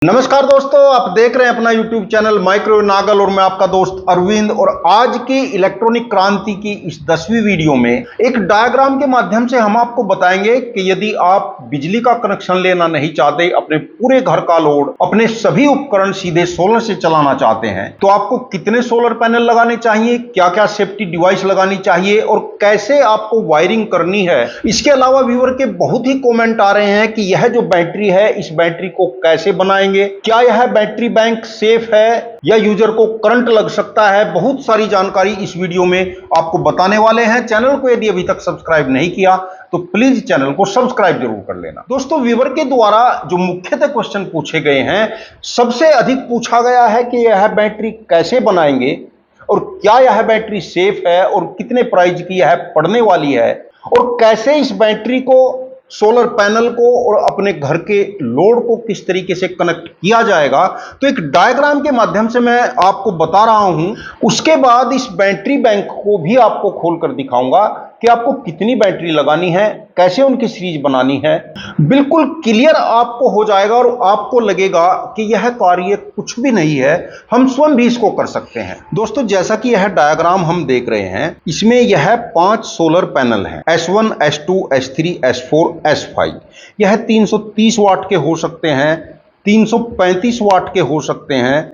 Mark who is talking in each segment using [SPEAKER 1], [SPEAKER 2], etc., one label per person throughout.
[SPEAKER 1] नमस्कार दोस्तों, आप देख रहे हैं अपना YouTube चैनल माइक्रो नागल और मैं आपका दोस्त अरविंद। और आज की इलेक्ट्रॉनिक क्रांति की इस 10वीं वीडियो में एक डायग्राम के माध्यम से हम आपको बताएंगे कि यदि आप बिजली का कनेक्शन लेना नहीं चाहते, अपने पूरे घर का लोड, अपने सभी उपकरण सीधे सोलर से चलाना चाहते हैं, तो आपको कितने सोलर पैनल लगाने चाहिए, क्या क्या सेफ्टी डिवाइस लगानी चाहिए और कैसे आपको वायरिंग करनी है। इसके अलावा व्यूअर के बहुत ही कमेंट आ रहे हैं कि यह जो बैटरी है, इस बैटरी को कैसे बनाएंगे, क्या यह बैटरी बैंक सेफ है या यूजर को करंट लग सकता है। बहुत सारी जानकारी इस वीडियो में आपको बताने वाले हैं। चैनल को यदि अभी तक सब्सक्राइब नहीं किया तो प्लीज चैनल को सब्सक्राइब जरूर कर लेना। दोस्तों, व्यूअर के द्वारा जो मुख्यतः क्वेश्चन पूछे गए हैं, सबसे अधिक पूछा गया है कि यह बैटरी कैसे बनाएंगे और क्या यह बैटरी सेफ है और कितने प्राइस की यह पड़ने वाली है और कैसे इस बैटरी को, सोलर पैनल को और अपने घर के लोड को किस तरीके से कनेक्ट किया जाएगा। तो एक डायग्राम के माध्यम से मैं आपको बता रहा हूं। उसके बाद इस बैटरी बैंक को भी आपको खोलकर दिखाऊंगा कि आपको कितनी बैटरी लगानी है, कैसे उनकी सीरीज बनानी है। बिल्कुल क्लियर आपको हो जाएगा और आपको लगेगा कि यह कार्य कुछ भी नहीं है, हम स्वयं भी इसको कर सकते हैं। दोस्तों, जैसा कि यह डायग्राम हम देख रहे हैं, इसमें यह 5 सोलर पैनल हैं, S1, S2, S3, S4, S5। यह 330 वाट के हो सकते हैं, 335 वाट के हो सकते हैं,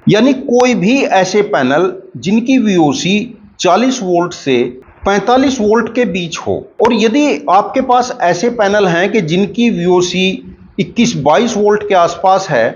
[SPEAKER 1] यानी कोई भी ऐसे पैनल जिनकी VOC 40 वोल्ट से 45 वोल्ट के बीच हो। और यदि आपके पास ऐसे पैनल हैं कि जिनकी VOC 21-22 वोल्ट के आसपास है,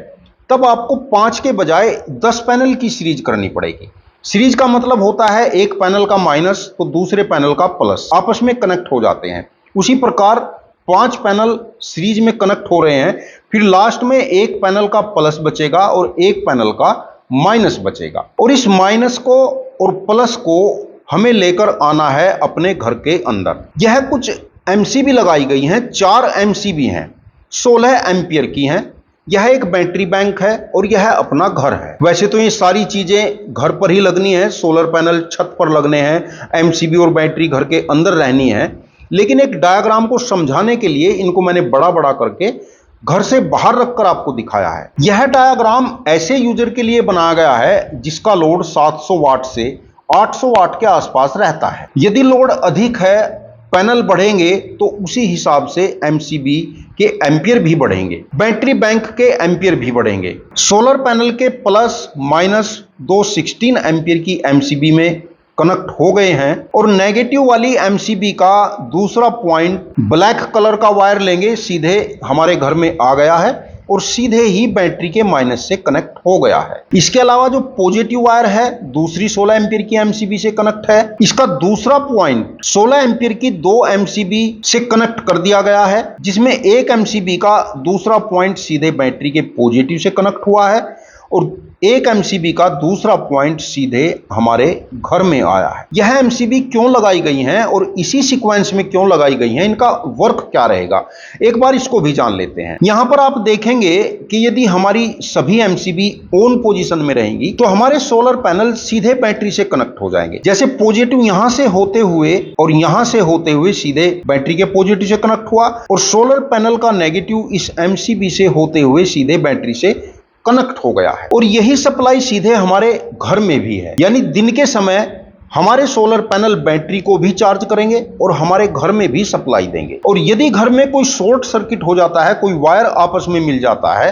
[SPEAKER 1] तब आपको 5 के बजाय 10 पैनल की सीरीज करनी पड़ेगी। सीरीज का मतलब होता है एक पैनल का माइनस तो दूसरे पैनल का प्लस, आपस में कनेक्ट हो जाते हैं। उसी प्रकार 5 पैनल सीरीज में कनेक्ट हो रहे हैं, फिर लास्ट में एक पैनल का प्लस बचेगा और एक पैनल का माइनस बचेगा। और इस माइनस को और प्लस को हमें लेकर आना है अपने घर के अंदर। यह कुछ MCB लगाई गई हैं, 4 MCB हैं, 16 एम्पियर की हैं। यह एक बैटरी बैंक है और यह अपना घर है। वैसे तो ये सारी चीजें घर पर ही लगनी है, सोलर पैनल छत पर लगने हैं, MCB और बैटरी घर के अंदर रहनी है, लेकिन एक डायग्राम को समझाने के लिए इनको मैंने बड़ा बड़ा करके घर से बाहर रखकर आपको दिखाया है। यह डायग्राम ऐसे यूजर के लिए बनाया गया है जिसका लोड 700 वाट से 800 वाट के आसपास रहता है। यदि लोड अधिक है, पैनल बढ़ेंगे तो उसी हिसाब से MCB के एम्पियर भी बढ़ेंगे, बैटरी बैंक के एम्पियर भी बढ़ेंगे। सोलर पैनल के प्लस माइनस 216 एम्पियर की MCB में कनेक्ट हो गए हैं और नेगेटिव वाली MCB का दूसरा पॉइंट ब्लैक कलर का वायर लेंगे, सीधे हमारे घर में आ गया है और सीधे ही बैटरी के माइनस से कनेक्ट हो गया है। इसके अलावा जो पॉजिटिव वायर है, दूसरी 16 एम्पियर की MCB से कनेक्ट है। इसका दूसरा पॉइंट 16 एम्पियर की 2 MCB से कनेक्ट कर दिया गया है, जिसमें एक MCB का दूसरा पॉइंट सीधे बैटरी के पॉजिटिव से कनेक्ट हुआ है और एक MCB का दूसरा पॉइंट सीधे हमारे घर में आया है। यह MCB क्यों लगाई गई हैं और इसी सीक्वेंस में क्यों लगाई गई हैं, इनका वर्क क्या रहेगा, एक बार इसको भी जान लेते हैं। यहां पर आप देखेंगे कि यदि हमारी सभी MCB ऑन पोजीशन में रहेंगी तो हमारे सोलर पैनल सीधे बैटरी से कनेक्ट हो जाएंगे। जैसे पॉजिटिव यहां से होते हुए और यहां से होते हुए सीधे बैटरी के पॉजिटिव से कनेक्ट हुआ और सोलर पैनल का नेगेटिव इस MCB से होते हुए सीधे बैटरी से कनेक्ट हो गया है। और यही सप्लाई सीधे हमारे घर में भी है, यानी दिन के समय हमारे सोलर पैनल बैटरी को भी चार्ज करेंगे और हमारे घर में भी सप्लाई देंगे। और यदि घर में कोई शॉर्ट सर्किट हो जाता है, कोई वायर आपस में मिल जाता है,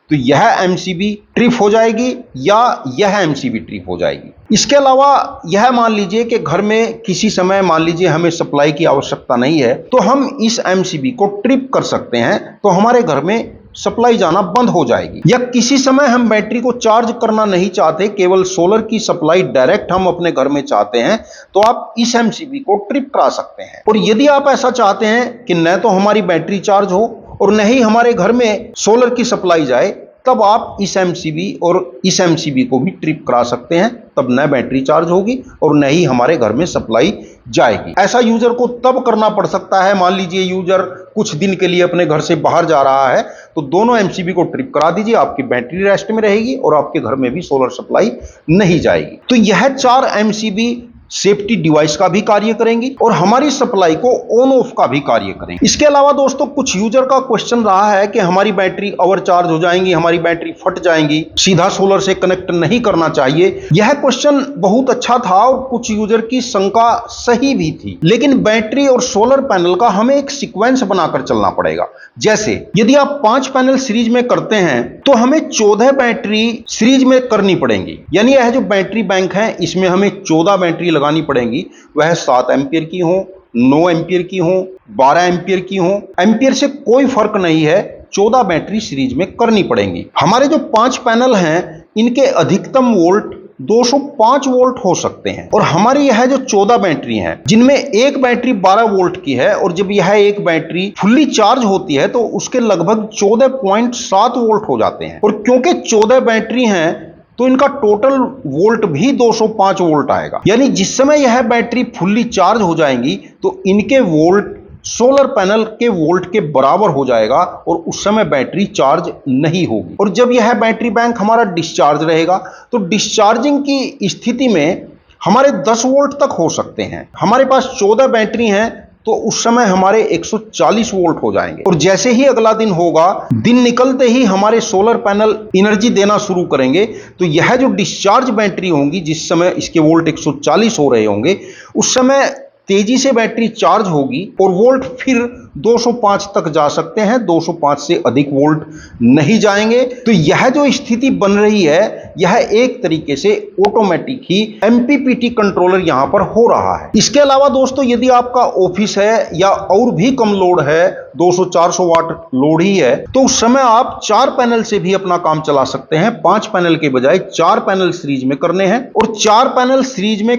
[SPEAKER 1] तो यह MCB ट्रिप हो जाएगी या यह MCB ट्रिप हो जाएगी। इसके अलावा यह मान लीजिए कि घर में किसी समय मान लीजिए हमें सप्लाई की आवश्यकता नहीं है, तो हम इस MCB को ट्रिप कर सकते हैं, तो हमारे घर में सप्लाई जाना बंद हो जाएगी। या किसी समय हम बैटरी को चार्ज करना नहीं चाहते, केवल सोलर की सप्लाई डायरेक्ट हम अपने घर में चाहते हैं, तो आप इस MCB को ट्रिप करा सकते हैं। और यदि आप ऐसा चाहते हैं कि न तो हमारी बैटरी चार्ज हो और न ही हमारे घर में सोलर की सप्लाई जाए, तब आप इस MCB और इस MCB को भी ट्रिप करा सकते हैं, तब न बैटरी चार्ज होगी और न ही हमारे घर में सप्लाई जाएगी। ऐसा यूजर को तब करना पड़ सकता है, मान लीजिए यूजर कुछ दिन के लिए अपने घर से बाहर जा रहा है, तो दोनों MCB को ट्रिप करा दीजिए, आपकी बैटरी रेस्ट में रहेगी और आपके घर में भी सोलर सप्लाई नहीं जाएगी। तो यह 4 MCB सेफ्टी डिवाइस का भी कार्य करेंगी और हमारी सप्लाई को ऑन ऑफ का भी कार्य करेंगी। इसके अलावा दोस्तों कुछ यूजर का क्वेश्चन रहा है कि हमारी बैटरी ओवर चार्ज हो जाएंगी, हमारी बैटरी फट जाएंगी, सीधा सोलर से कनेक्ट नहीं करना चाहिए। यह क्वेश्चन बहुत अच्छा था और कुछ यूजर की शंका सही भी थी, लेकिन बैटरी और सोलर पैनल का हमें एक सीक्वेंस बनाकर चलना पड़ेगा। जैसे यदि आप 5 पैनल सीरीज में करते हैं तो हमें 14 बैटरी सीरीज में करनी पड़ेंगी, यानी यह जो बैटरी बैंक है इसमें हमें 14 बैटरी लगानी पड़ेंगी, वह 7 एम्पियर की हो, 9 एम्पियर की हो, 12 एम्पियर की हो, एम्पियर से कोई फर्क नहीं है, 14 बैटरी सीरीज में करनी पड़ेंगी। हमारे जो 5 पैनल हैं इनके अधिकतम वोल्ट 205 वोल्ट हो सकते हैं और हमारी यह जो 14 बैटरी हैं जिनमें एक बैटरी 12 वोल्ट की है और जब यह एक बैटरी फुल्ली चार्ज होती है तो उसके लगभग 14.7 वोल्ट हो जाते हैं। और क्योंकि 14 बैटरी हैं तो इनका टोटल वोल्ट भी 205 वोल्ट आएगा, यानी जिस समय यह बैटरी फुल्ली चार्ज हो जाएंगी तो इनके वोल्ट सोलर पैनल के वोल्ट के बराबर हो जाएगा और उस समय बैटरी चार्ज नहीं होगी। और जब यह बैटरी बैंक हमारा डिस्चार्ज रहेगा तो डिस्चार्जिंग की स्थिति में हमारे 10 वोल्ट तक हो सकते हैं। हमारे पास 14 बैटरी हैं तो उस समय हमारे 140 वोल्ट हो जाएंगे और जैसे ही अगला दिन होगा, दिन निकलते ही हमारे सोलर पैनल एनर्जी देना शुरू करेंगे तो यह जो डिस्चार्ज बैटरी होंगी जिस समय इसके वोल्ट 140 हो रहे होंगे उस समय तेजी से बैटरी चार्ज होगी और वोल्ट फिर 205 तक जा सकते हैं, 205 से अधिक वोल्ट नहीं जाएंगे। तो यह जो स्थिति बन रही है यह एक तरीके से ऑटोमेटिक ही एमपीपीटी कंट्रोलर यहां पर हो रहा है। इसके अलावा दोस्तों यदि आपका ऑफिस है या और भी कम लोड है, 200-400 वाट लोड ही है, तो उस समय आप 4 पैनल से भी अपना काम चला सकते हैं। 5 पैनल के बजाय 4 पैनल सीरीज में करने हैं और 4 पैनल सीरीज में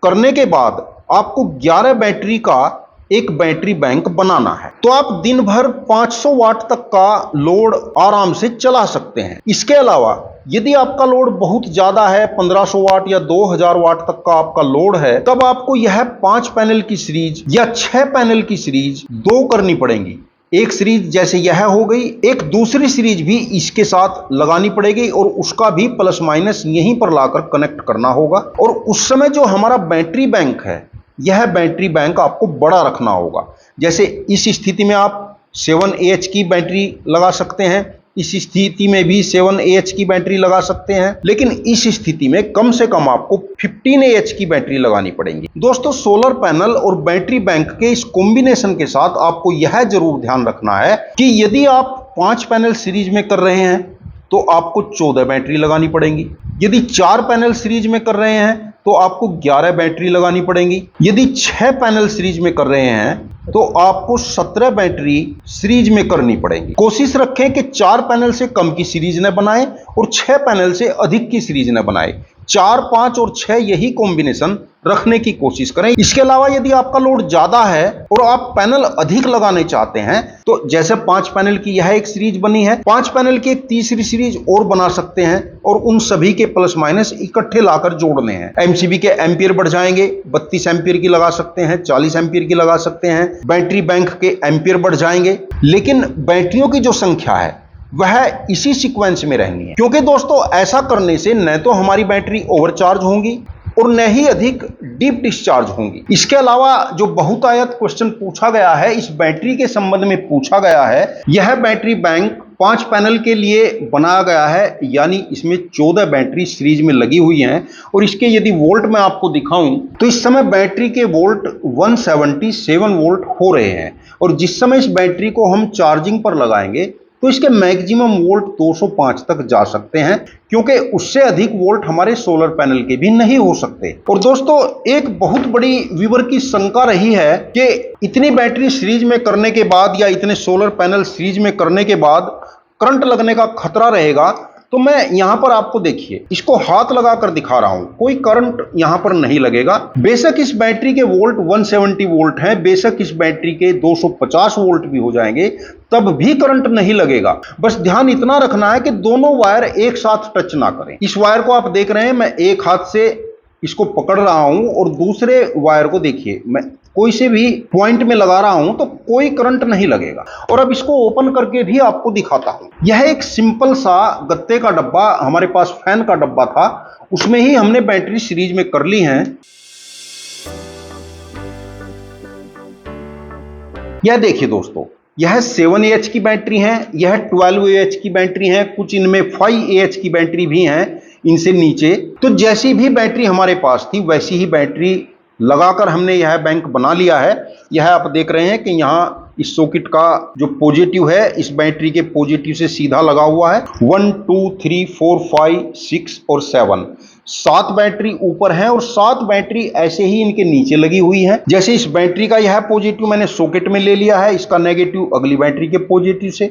[SPEAKER 1] करने के बाद आपको 11 बैटरी का एक बैटरी बैंक बनाना है, तो आप दिन भर 500 वाट तक का लोड आराम से चला सकते हैं। इसके अलावा यदि आपका लोड बहुत ज्यादा है, 1500 वाट या 2000 वाट तक का आपका लोड है, तब आपको यह 5 पैनल की सीरीज या 6 पैनल की सीरीज 2 करनी पड़ेंगी। एक सीरीज जैसे यह हो गई, एक दूसरी सीरीज भी इसके साथ लगानी पड़ेगी और उसका भी प्लस माइनस यहीं पर लाकर कनेक्ट करना होगा। और उस समय जो हमारा बैटरी बैंक है यह बैटरी बैंक आपको बड़ा रखना होगा। जैसे इस स्थिति में आप 7Ah की बैटरी लगा सकते हैं, इस स्थिति में भी 7Ah की बैटरी लगा सकते हैं, लेकिन इस स्थिति में कम से कम आपको 15Ah की बैटरी लगानी पड़ेगी। दोस्तों सोलर पैनल और बैटरी बैंक के इस कॉम्बिनेशन के साथ आपको यह जरूर ध्यान रखना है कि यदि आप 5 पैनल सीरीज में कर रहे हैं तो आपको 14 बैटरी लगानी पड़ेंगी, यदि 4 पैनल सीरीज में कर रहे हैं तो आपको 11 बैटरी लगानी पड़ेंगी, यदि 6 पैनल सीरीज में कर रहे हैं तो आपको 17 बैटरी सीरीज में करनी पड़ेगी। कोशिश रखें कि 4 पैनल से कम की सीरीज न बनाएं और 6 पैनल से अधिक की सीरीज न बनाएं। 4, 5 और 6 यही कॉम्बिनेशन रखने की कोशिश करें। इसके अलावा यदि आपका लोड ज्यादा है और आप पैनल अधिक लगाने चाहते हैं तो जैसे 5 पैनल की यह एक सीरीज बनी है, 5 पैनल की एक तीसरी सीरीज और बना सकते हैं और उन सभी के प्लस माइनस इकट्ठे लाकर जोड़ने हैं। एमसीबी के एम्पियर बढ़ जाएंगे, 32 एम्पियर की लगा सकते हैं, 40 एम्पियर की लगा सकते हैं। बैटरी बैंक के एम्पियर बढ़ जाएंगे, लेकिन बैटरियों की जो संख्या है वह इसी सीक्वेंस में रहनी है, क्योंकि दोस्तों ऐसा करने से न तो हमारी बैटरी ओवरचार्ज होंगी और न ही अधिक डीप डिस्चार्ज होंगी। इसके अलावा जो बहुतायत क्वेश्चन पूछा गया है इस बैटरी के संबंध में पूछा गया है, यह बैटरी बैंक 5 पैनल के लिए बनाया गया है, यानी इसमें 14 बैटरी सीरीज में लगी हुई हैं और इसके यदि वोल्ट मैं आपको दिखाऊं तो इस समय बैटरी के वोल्ट 177 वोल्ट हो रहे हैं और जिस समय इस बैटरी को हम चार्जिंग पर लगाएंगे तो इसके मैक्सिमम वोल्ट 205 तक जा सकते हैं, क्योंकि उससे अधिक वोल्ट हमारे सोलर पैनल के भी नहीं हो सकते। और दोस्तों एक बहुत बड़ी व्यूअर की शंका रही है कि इतनी बैटरी सीरीज में करने के बाद या इतने सोलर पैनल सीरीज में करने के बाद करंट लगने का खतरा रहेगा। तो मैं यहां पर आपको देखिए इसको हाथ लगाकर दिखा रहा हूं, कोई करंट यहां पर नहीं लगेगा। बेशक इस बैटरी के वोल्ट 170 वोल्ट हैं, बेशक इस बैटरी के 250 वोल्ट भी हो जाएंगे तब भी करंट नहीं लगेगा। बस ध्यान इतना रखना है कि दोनों वायर एक साथ टच ना करें। इस वायर को आप देख रहे हैं, मैं एक हाथ से इसको पकड़ रहा हूं और दूसरे वायर को देखिए मैं कोई से भी पॉइंट में लगा रहा हूं तो कोई करंट नहीं लगेगा। और अब इसको ओपन करके भी आपको दिखाता हूं। यह एक सिंपल सा गत्ते का डब्बा, हमारे पास फैन का डब्बा था, उसमें ही हमने बैटरी सीरीज में कर ली है। यह देखिए दोस्तों, यह 7 AH की बैटरी है, यह 12 AH की बैटरी है, कुछ इनमें 5 AH की बैटरी भी है इनसे नीचे। तो जैसी भी बैटरी हमारे पास थी वैसी ही बैटरी लगाकर हमने यह बैंक बना लिया है। यह आप देख रहे हैं कि यहाँ इस सॉकेट का जो पॉजिटिव है इस बैटरी के पॉजिटिव से सीधा लगा हुआ है। 1 2 3 4 5 6 और 7 7 बैटरी ऊपर है और 7 बैटरी ऐसे ही इनके नीचे लगी हुई है। जैसे इस बैटरी का यह पॉजिटिव मैंने सॉकेट में ले लिया है, इसका नेगेटिव अगली बैटरी के पॉजिटिव से,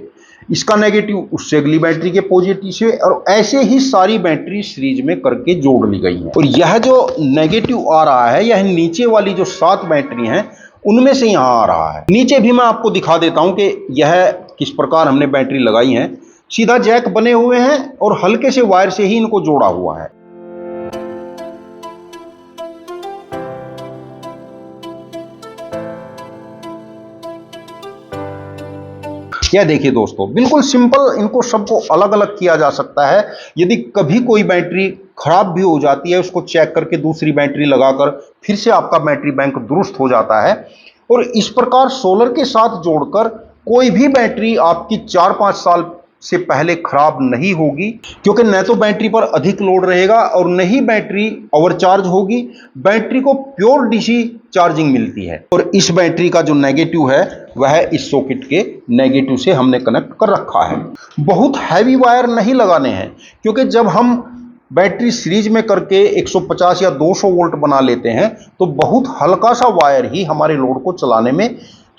[SPEAKER 1] इसका नेगेटिव उससे अगली बैटरी के पॉजिटिव से, और ऐसे ही सारी बैटरी सीरीज में करके जोड़ ली गई है। और यह जो नेगेटिव आ रहा है यह नीचे वाली जो 7 बैटरी हैं उनमें से यहां आ रहा है। नीचे भी मैं आपको दिखा देता हूं कि यह किस प्रकार हमने बैटरी लगाई है। सीधा जैक बने हुए हैं और हल्के से वायर से ही इनको जोड़ा हुआ है। यह देखिए दोस्तों, बिल्कुल सिंपल, इनको सबको अलग अलग किया जा सकता है। यदि कभी कोई बैटरी खराब भी हो जाती है उसको चेक करके दूसरी बैटरी लगाकर फिर से आपका बैटरी बैंक दुरुस्त हो जाता है। और इस प्रकार सोलर के साथ जोड़कर कोई भी बैटरी आपकी 4-5 साल से पहले खराब नहीं होगी, क्योंकि न तो बैटरी पर अधिक लोड रहेगा और न ही बैटरी ओवरचार्ज होगी। बैटरी को प्योर डीसी चार्जिंग मिलती है। और इस बैटरी का जो नेगेटिव है वह इस सॉकेट के नेगेटिव से हमने कनेक्ट कर रखा है। बहुत हैवी वायर नहीं लगाने हैं, क्योंकि जब हम बैटरी सीरीज में करके 150 या 200 वोल्ट बना लेते हैं तो बहुत हल्का सा वायर ही हमारे लोड को चलाने में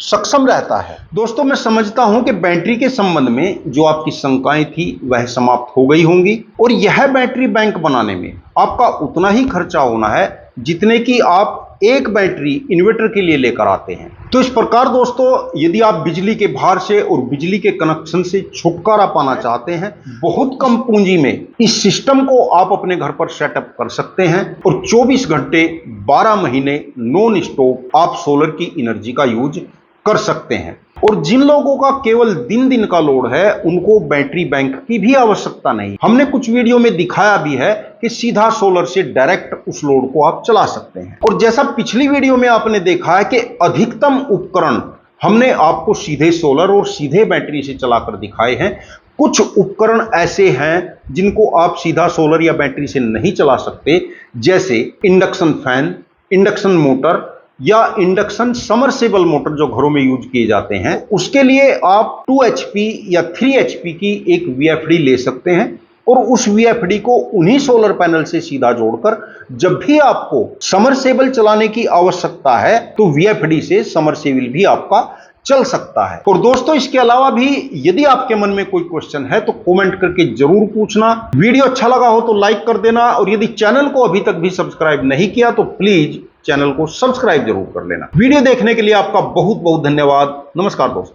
[SPEAKER 1] सक्षम रहता है। दोस्तों, मैं समझता हूं कि बैटरी के संबंध में जो आपकी शंकाएं थी वह समाप्त हो गई होंगी। और यह बैटरी बैंक बनाने में आपका उतना ही खर्चा होना है जितने की आप एक बैटरी इन्वर्टर के लिए लेकर आते हैं। तो इस प्रकार दोस्तों, यदि आप बिजली के भार से और बिजली के कनेक्शन से छुटकारा पाना चाहते हैं, बहुत कम पूंजी में इस सिस्टम को आप अपने घर पर सेटअप कर सकते हैं और 24 घंटे 12 महीने नॉन स्टॉप आप सोलर की एनर्जी का यूज कर सकते हैं। और जिन लोगों का केवल दिन का लोड है उनको बैटरी बैंक की भी आवश्यकता नहीं। हमने कुछ वीडियो में दिखाया भी है कि सीधा सोलर से डायरेक्ट उस लोड को आप चला सकते हैं। और जैसा पिछली वीडियो में आपने देखा है कि अधिकतम उपकरण हमने आपको सीधे सोलर और सीधे बैटरी से चलाकर दिखाए हैं। कुछ उपकरण ऐसे हैं जिनको आप सीधा सोलर या बैटरी से नहीं चला सकते, जैसे इंडक्शन फैन, इंडक्शन मोटर या इंडक्शन समरसेबल मोटर जो घरों में यूज किए जाते हैं। उसके लिए आप 2 HP या 3 HP की एक VFD ले सकते हैं और उस VFD को उन्हीं सोलर पैनल से सीधा जोड़कर जब भी आपको समरसेबल चलाने की आवश्यकता है तो VFD से समरसेबल भी आपका चल सकता है। और दोस्तों, इसके अलावा भी यदि आपके मन में कोई क्वेश्चन है तो कमेंट करके जरूर पूछना। वीडियो अच्छा लगा हो तो लाइक कर देना और यदि चैनल को अभी तक भी सब्सक्राइब नहीं किया तो प्लीज चैनल को सब्सक्राइब जरूर कर लेना। वीडियो देखने के लिए आपका बहुत बहुत धन्यवाद। नमस्कार दोस्तों।